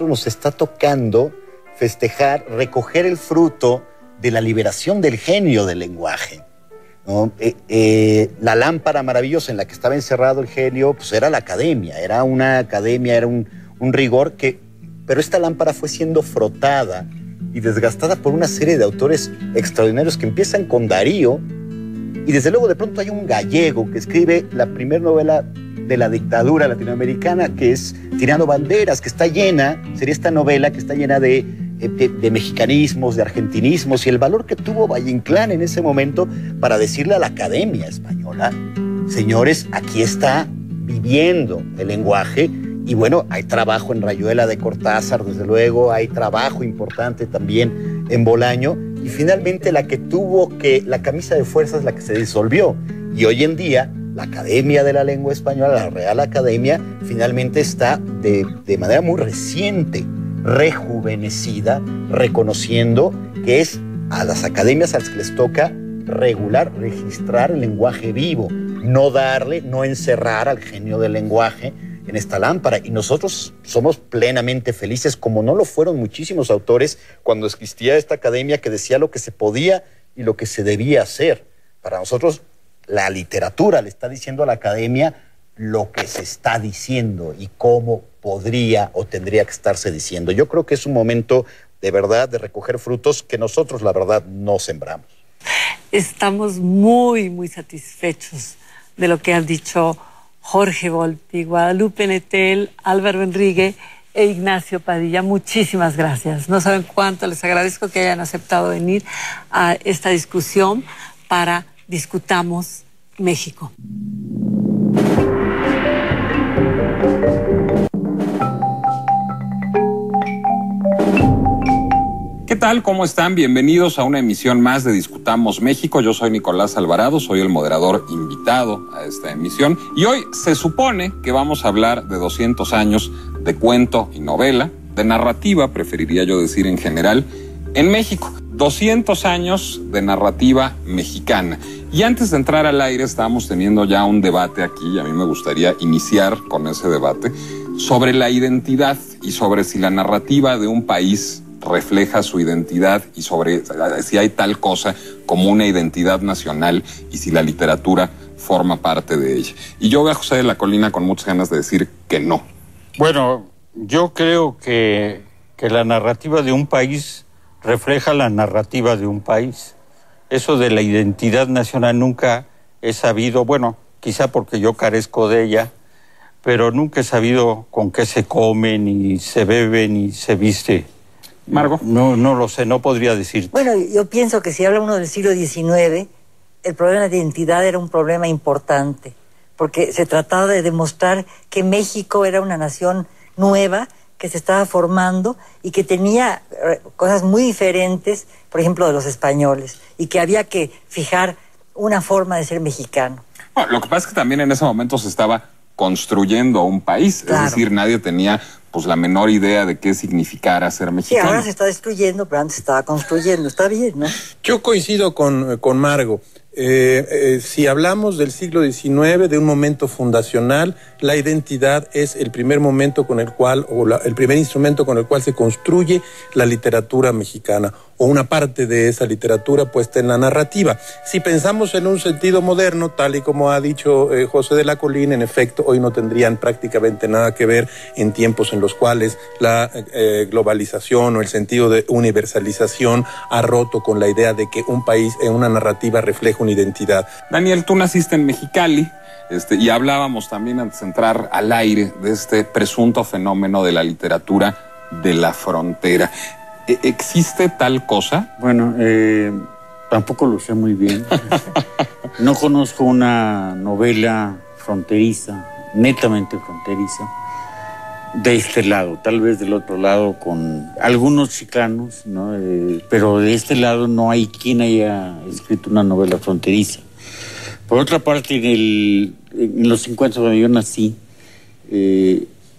Nos está tocando festejar, recoger el fruto de la liberación del genio del lenguaje, ¿no? La lámpara maravillosa en la que estaba encerrado el genio, pues era la academia, era un rigor pero esta lámpara fue siendo frotada y desgastada por una serie de autores extraordinarios que empiezan con Darío, y desde luego de pronto hay un gallego que escribe la primera novela de la dictadura latinoamericana, que es Tirando Banderas, que está llena, sería esta novela que está llena de mexicanismos, de argentinismos, y el valor que tuvo Valle Inclán en ese momento para decirle a la Academia Española: señores, aquí está viviendo el lenguaje. Y bueno, hay trabajo en Rayuela de Cortázar, desde luego, hay trabajo importante también en Bolaño, y finalmente la camisa de fuerza es la que se disolvió, y hoy en día la Academia de la Lengua Española, la Real Academia, finalmente está de manera muy reciente, rejuvenecida, reconociendo que es a las academias a las que les toca registrar el lenguaje vivo, no encerrar al genio del lenguaje en esta lámpara. Y nosotros somos plenamente felices, como no lo fueron muchísimos autores cuando existía esta academia que decía lo que se podía y lo que se debía hacer. Para nosotros, la literatura le está diciendo a la academia lo que se está diciendo y cómo podría o tendría que estarse diciendo. Yo creo que es un momento de verdad de recoger frutos que nosotros, la verdad, no sembramos. Estamos muy, muy satisfechos de lo que han dicho Jorge Volpi, Guadalupe Nettel, Álvaro Enrique e Ignacio Padilla. Muchísimas gracias. No saben cuánto les agradezco que hayan aceptado venir a esta discusión para Discutamos México. ¿Qué tal? ¿Cómo están? Bienvenidos a una emisión más de Discutamos México. Yo soy Nicolás Alvarado, soy el moderador invitado a esta emisión. Y hoy se supone que vamos a hablar de 200 años de cuento y novela, de narrativa, preferiría yo decir en general, en México. 200 años de narrativa mexicana. Y antes de entrar al aire estábamos teniendo ya un debate aquí, y a mí me gustaría iniciar con ese debate, sobre la identidad y sobre si la narrativa de un país refleja su identidad y sobre si hay tal cosa como una identidad nacional y si la literatura forma parte de ella. Y yo veo a José de la Colina con muchas ganas de decir que no. Bueno, yo creo que la narrativa de un país refleja la narrativa de un país. Eso de la identidad nacional nunca he sabido, bueno, quizá porque yo carezco de ella, pero nunca he sabido con qué se come, ni se bebe, ni se viste. Margo. No lo sé, no podría decir. Bueno, yo pienso que si habla uno del siglo XIX, el problema de identidad era un problema importante, porque se trataba de demostrar que México era una nación nueva, que se estaba formando y que tenía cosas muy diferentes, por ejemplo, de los españoles, y que había que fijar una forma de ser mexicano. Bueno, lo que pasa es que también en ese momento se estaba construyendo un país, claro. Es decir, nadie tenía pues la menor idea de qué significara ser mexicano. Sí, ahora se está destruyendo, pero antes se estaba construyendo, está bien, ¿no? Yo coincido con Margo. Si hablamos del siglo XIX, de un momento fundacional, la identidad es el primer momento con el cual, el primer instrumento con el cual se construye la literatura mexicana, o una parte de esa literatura puesta en la narrativa. Si pensamos en un sentido moderno, tal y como ha dicho José de la Colina, en efecto, hoy no tendrían prácticamente nada que ver en tiempos en los cuales la globalización o el sentido de universalización ha roto con la idea de que un país en una narrativa refleja una identidad. Daniel, tú naciste en Mexicali, y hablábamos también antes de entrar al aire de este presunto fenómeno de la literatura de la frontera. ¿Existe tal cosa? Bueno, tampoco lo sé muy bien. No conozco una novela fronteriza, netamente fronteriza, de este lado, tal vez del otro lado con algunos chicanos, ¿no? Pero de este lado no hay quien haya escrito una novela fronteriza. Por otra parte, en los 50, cuando yo nací,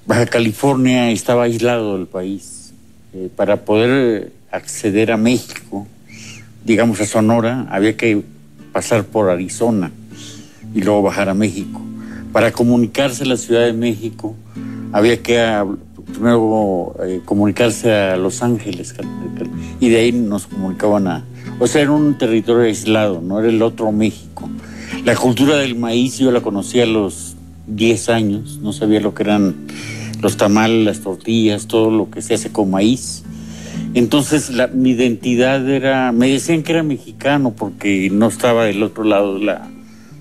Baja California estaba aislado del país. Para poder acceder a México, digamos a Sonora, había que pasar por Arizona y luego bajar a México. Para comunicarse a la Ciudad de México, había que primero comunicarse a Los Ángeles, y de ahí nos comunicaban o sea, era un territorio aislado, no era el otro México. La cultura del maíz yo la conocí a los 10 años, no sabía lo que eran los tamales, las tortillas, todo lo que se hace con maíz. Entonces mi identidad era, me decían que era mexicano porque no estaba del otro lado de la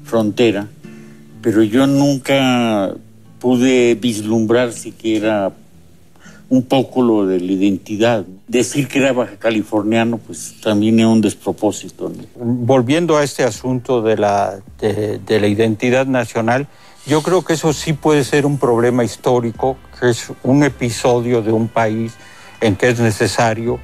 frontera, pero yo nunca pude vislumbrar siquiera un poco lo de la identidad. Decir que era baja californiano, pues también es un despropósito, ¿no? Volviendo a este asunto de la identidad nacional, yo creo que eso sí puede ser un problema histórico, que es un episodio de un país en que es necesario,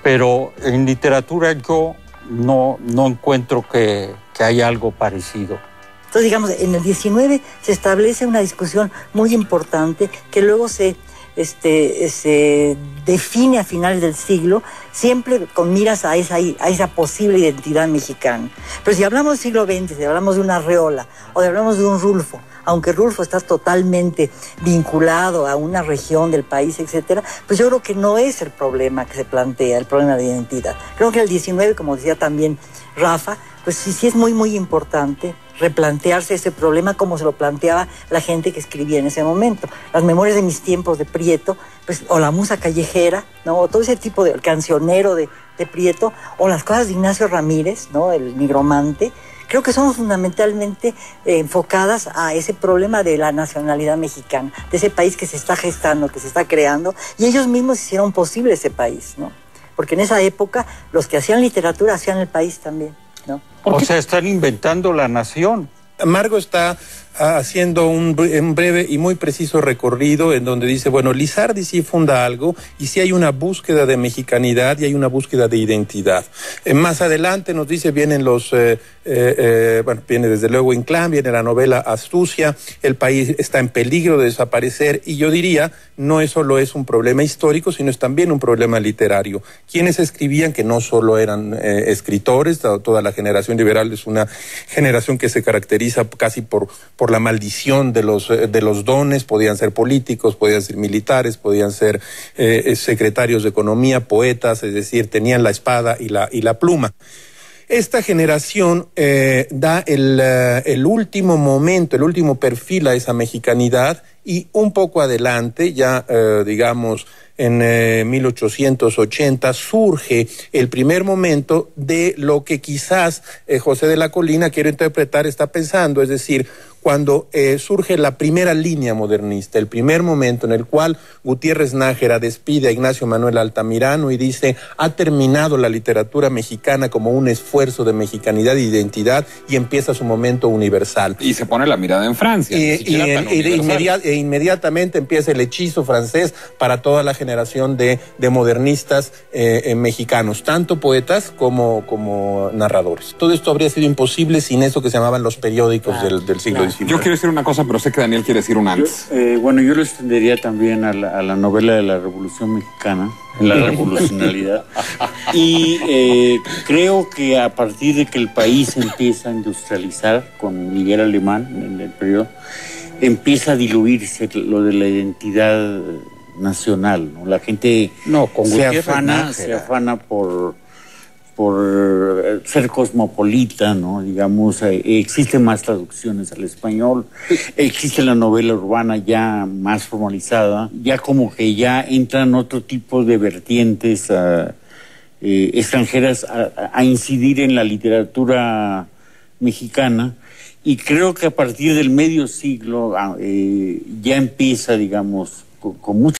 pero en literatura yo no encuentro que haya algo parecido. Entonces, digamos, en el 19 se establece una discusión muy importante que luego se define a finales del siglo, siempre con miras a esa posible identidad mexicana. Pero si hablamos del siglo XX, si hablamos de una Arreola o si hablamos de un Rulfo, aunque Rulfo está totalmente vinculado a una región del país, etcétera, pues yo creo que no es el problema que se plantea, el problema de identidad. Creo que el 19, como decía también Rafa, pues sí es muy, muy importante replantearse ese problema como se lo planteaba la gente que escribía en ese momento. Las memorias de mis tiempos de Prieto, pues, o la musa callejera, ¿no? O todo ese tipo de cancionero de Prieto, o las cosas de Ignacio Ramírez, ¿no? El nigromante, creo que son fundamentalmente enfocadas a ese problema de la nacionalidad mexicana, de ese país que se está gestando, que se está creando, y ellos mismos hicieron posible ese país, ¿no? Porque en esa época los que hacían literatura hacían el país también, ¿no? O sea, están inventando la nación. Margo está haciendo un breve y muy preciso recorrido en donde dice, bueno, Lizardi sí funda algo y sí hay una búsqueda de mexicanidad y hay una búsqueda de identidad. Más adelante nos dice, vienen viene desde luego Inclán, viene la novela Astucia, el país está en peligro de desaparecer, y yo diría, no solo es un problema histórico, sino es también un problema literario. Quienes escribían, que no solo eran escritores, toda la generación liberal es una generación que se caracteriza casi por la maldición de los dones, podían ser políticos, podían ser militares, podían ser secretarios de economía, poetas, es decir, tenían la espada y la pluma. Esta generación da el último momento, el último perfil a esa mexicanidad, y un poco adelante, ya digamos en 1880, surge el primer momento de lo que quizás José de la Colina, quiero interpretar, está pensando, es decir, cuando surge la primera línea modernista, el primer momento en el cual Gutiérrez Nájera despide a Ignacio Manuel Altamirano y dice, ha terminado la literatura mexicana como un esfuerzo de mexicanidad e identidad, y empieza su momento universal. Y se pone la mirada en Francia. Inmediatamente empieza el hechizo francés para toda la generación de modernistas mexicanos, tanto poetas como narradores. Todo esto habría sido imposible sin eso que se llamaban los periódicos del siglo XIX. Yo quiero decir una cosa, pero sé que Daniel quiere decir una antes. Yo lo extendería también a la novela de la Revolución Mexicana, la revolucionalidad. Y creo que a partir de que el país empieza a industrializar con Miguel Alemán en el periodo, empieza a diluirse lo de la identidad nacional, ¿no? La gente se afana por ser cosmopolita, ¿no? Digamos, existen más traducciones al español, existe la novela urbana ya más formalizada, ya como que ya entran otro tipo de vertientes extranjeras a incidir en la literatura mexicana, y creo que a partir del medio siglo ya empieza, digamos, con mucha